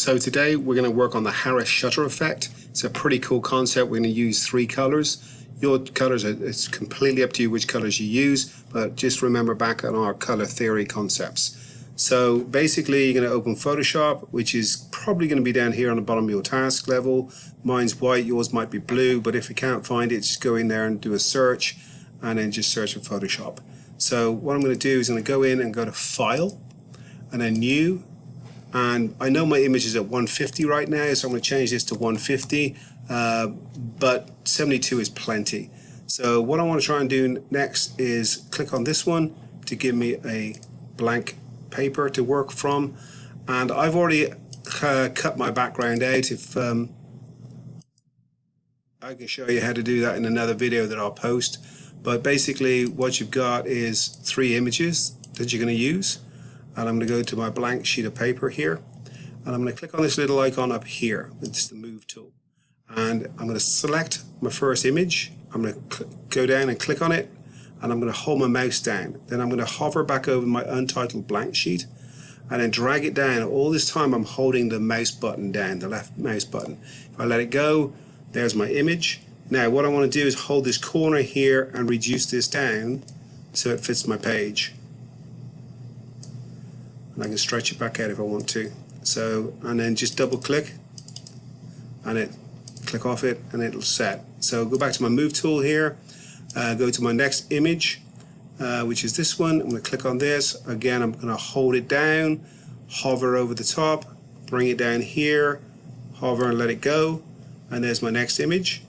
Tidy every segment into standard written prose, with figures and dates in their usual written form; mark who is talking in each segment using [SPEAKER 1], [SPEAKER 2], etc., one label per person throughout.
[SPEAKER 1] So today we're going to work on the Harris shutter effect. It's a pretty cool concept. We're going to use 3 colors. Your colors, it's completely up to you which colors you use, but just remember back on our color theory concepts. So basically you're going to open Photoshop, which is probably going to be down here on the bottom of your task level. Mine's white, yours might be blue, but if you can't find it, just go in there and do a search and then just search for Photoshop. So what I'm going to do is I'm going to go in and go to File and then New. And I know my image is at 150 right now, so I'm going to change this to 150, but 72 is plenty. So what I want to try and do next is click on this one to give me a blank paper to work from. And I've already cut my background out. If I can show you how to do that in another video that I'll post. But basically what you've got is 3 images that you're going to use. And I'm going to go to my blank sheet of paper here, and I'm going to click on this little icon up here. It's the move tool, and I'm going to select my first image. I'm going to go down and click on it, and I'm going to hold my mouse down. Then I'm going to hover back over my untitled blank sheet and then drag it down. All this time I'm holding the mouse button down, the left mouse button. If I let it go, there's my image. Now what I want to do is hold this corner here and reduce this down so it fits my page. I can stretch it back out if I want to. So, and then just double click and it click off it and it'll set. So go back to my move tool here, go to my next image, which is this one. I'm going to click on this. Again, I'm going to hold it down, hover over the top, bring it down here, hover and let it go. And there's my next image.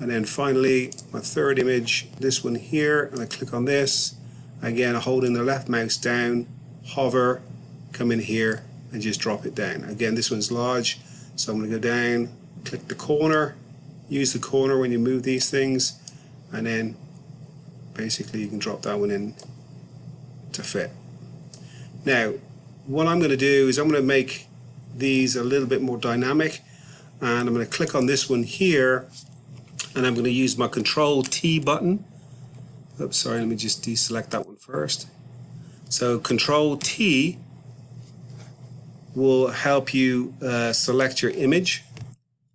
[SPEAKER 1] And then finally, my third image, this one here, and I click on this. Again, holding the left mouse down, hover, come in here and just drop it down. Again, this one's large, so I'm going to go down, click the corner, use the corner when you move these things, and then basically you can drop that one in to fit. Now, what I'm going to do is I'm going to make these a little bit more dynamic, and I'm going to click on this one here, and I'm going to use my Control-T button. Oops, sorry, let me just deselect that one first. So Control-T will help you select your image.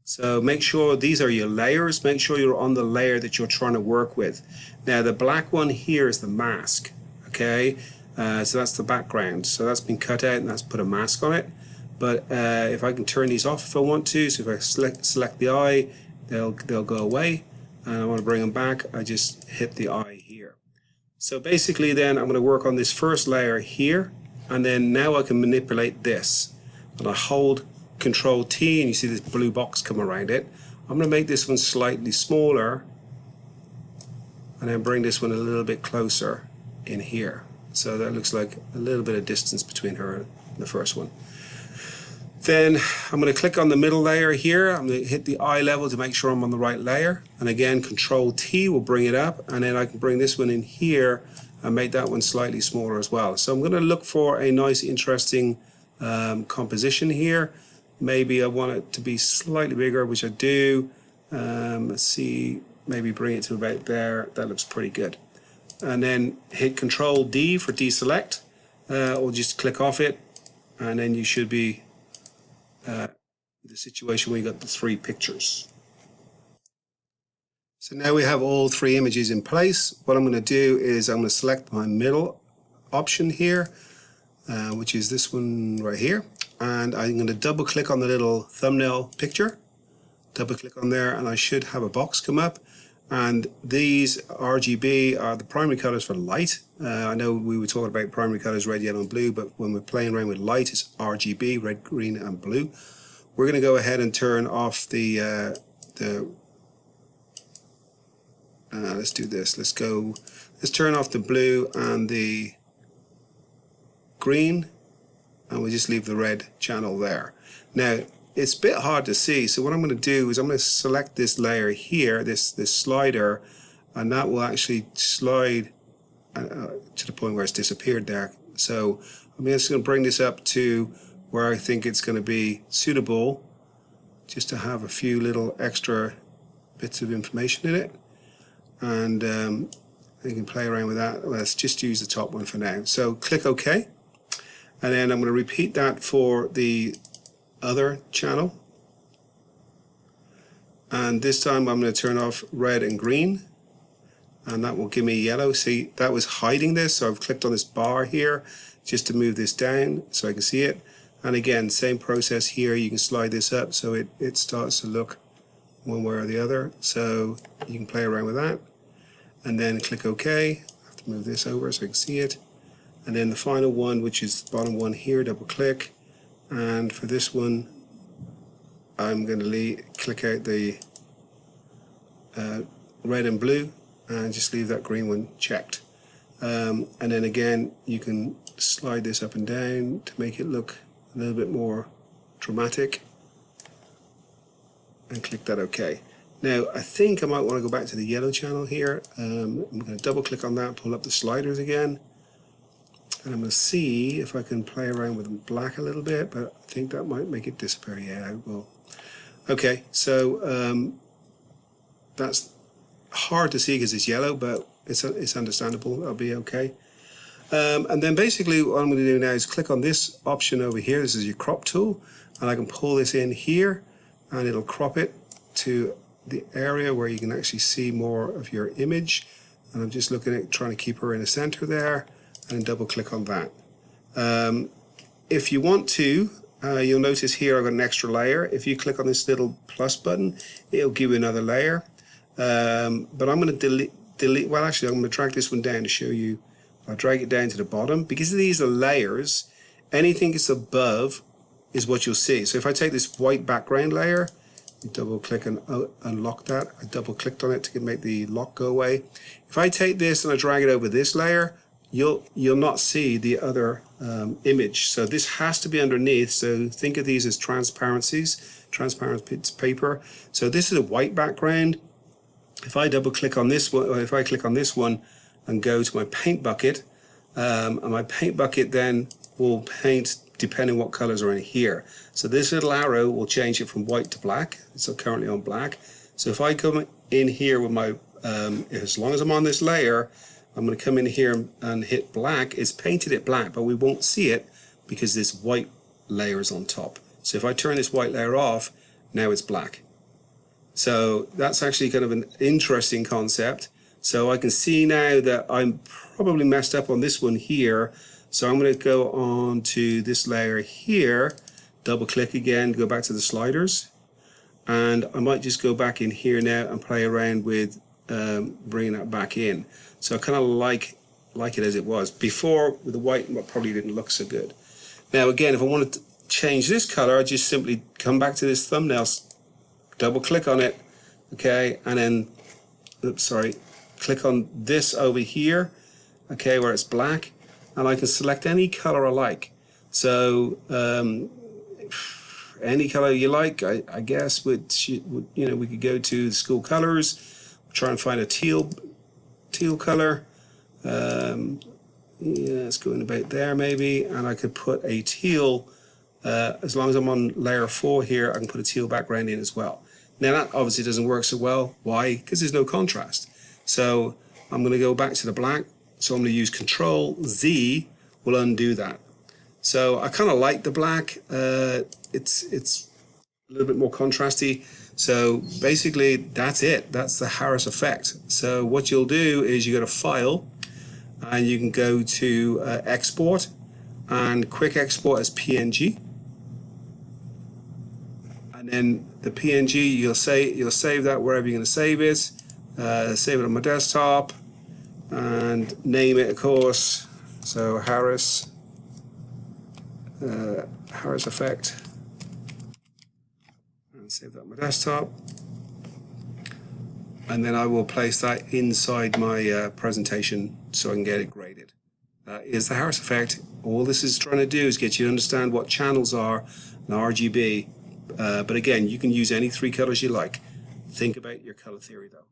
[SPEAKER 1] So make sure these are your layers. Make sure you're on the layer that you're trying to work with. Now the black one here is the mask. Okay, so that's the background. So that's been cut out and that's put a mask on it. But if I can turn these off if I want to, so if I select the eye, they'll go away. And I want to bring them back, I just hit the eye here. So basically then I'm going to work on this first layer here, and then now I can manipulate this. And I hold Control-T and you see this blue box come around it. I'm going to make this one slightly smaller and then bring this one a little bit closer in here. So that looks like a little bit of distance between her and the first one. Then I'm going to click on the middle layer here. I'm going to hit the eye level to make sure I'm on the right layer. And again, Control-T will bring it up. And then I can bring this one in here and make that one slightly smaller as well. So I'm going to look for a nice, interesting composition here. Maybe I want it to be slightly bigger, which I do. Let's see, maybe bring it to about there. That looks pretty good. And then hit Control-D for deselect, or just click off it. And then you should be the situation where you got the 3 pictures. So now we have all 3 images in place. What I'm going to do is I'm going to select my middle option here, which is this one right here, and I'm going to double click on the little thumbnail picture, double click on there, and I should have a box come up. And these RGB are the primary colors for light. I know we were talking about primary colors red, yellow and blue, but when we're playing around with light, it's RGB, red, green and blue. We're going to go ahead and turn off let's do this. Let's turn off the blue and the green, and we'll just leave the red channel there. Now, it's a bit hard to see, so what I'm going to do is I'm going to select this layer here, this slider, and that will actually slide to the point where it's disappeared there. So I'm just going to bring this up to where I think it's going to be suitable, just to have a few little extra bits of information in it. And you can play around with that. Let's just use the top one for now. So click OK. And then I'm going to repeat that for the other channel. And this time I'm going to turn off red and green, and that will give me yellow. See, that was hiding this, so I've clicked on this bar here just to move this down so I can see it. And again, same process here. You can slide this up so it starts to look one way or the other. So you can play around with that. And then click OK. I have to move this over so I can see it. And then the final one, which is the bottom one here, double click. And for this one, I'm going to click out the red and blue and just leave that green one checked. And then again, you can slide this up and down to make it look a little bit more dramatic, and click that OK. Now I think I might want to go back to the yellow channel here. I'm going to double click on that, pull up the sliders again, and I'm going to see if I can play around with black a little bit, but I think that might make it disappear. Yeah, it will. Okay, so that's hard to see because it's yellow, but it's understandable. That'll be okay. And then basically what I'm going to do now is click on this option over here. This is your crop tool, and I can pull this in here and it'll crop it to the area where you can actually see more of your image. And I'm just looking at trying to keep her in the center there, and double click on that. If you want to, you'll notice here I've got an extra layer. If you click on this little plus button, it'll give you another layer. But I'm going to delete, well actually I'm going to drag this one down to show you. I'll drag it down to the bottom. Because these are layers, anything that's above is what you'll see. So if I take this white background layer, you double click and unlock that. I double clicked on it to make the lock go away. If I take this and I drag it over this layer, you'll not see the other image. So this has to be underneath. So think of these as transparencies, transparent paper. So this is a white background. If I double click on this one, or if I click on this one and go to my paint bucket, and my paint bucket then will paint depending what colors are in here. So this little arrow will change it from white to black. It's currently on black. So if I come in here with my, as long as I'm on this layer, I'm going to come in here and hit black. It's painted it black, but we won't see it because this white layer is on top. So if I turn this white layer off, now it's black. So that's actually kind of an interesting concept. So I can see now that I'm probably messed up on this one here. So I'm going to go on to this layer here, double click again, go back to the sliders. And I might just go back in here now and play around with bringing that back in. So I kind of like it as it was. Before with the white, it probably didn't look so good. Now again, if I wanted to change this color, I just simply come back to this thumbnail, double click on it, okay, and then, oops, sorry, click on this over here, okay, where it's black, and I can select any color I like. So any color you like, I guess, you know, we could go to school colors, try and find a teal color. Yeah, it's going about there maybe, and I could put a teal. As long as I'm on layer 4 here, I can put a teal background in as well. Now that obviously doesn't work so well. Why? Because there's no contrast. So I'm going to go back to the black. So I'm going to use Control Z will undo that. So I kind of like the black. It's a little bit more contrasty. So basically that's it. That's the Harris effect. So what you'll do is you go to File, and you can go to Export, and quick export as PNG. And then the PNG, you'll save that wherever you're going to save it. Save it on my desktop and name it, of course. So Harris effect, and save that on my desktop. And then I will place that inside my presentation so I can get it graded. That is the Harris effect. All this is trying to do is get you to understand what channels are and RGB. But again, you can use any 3 colors you like. Think about your color theory though.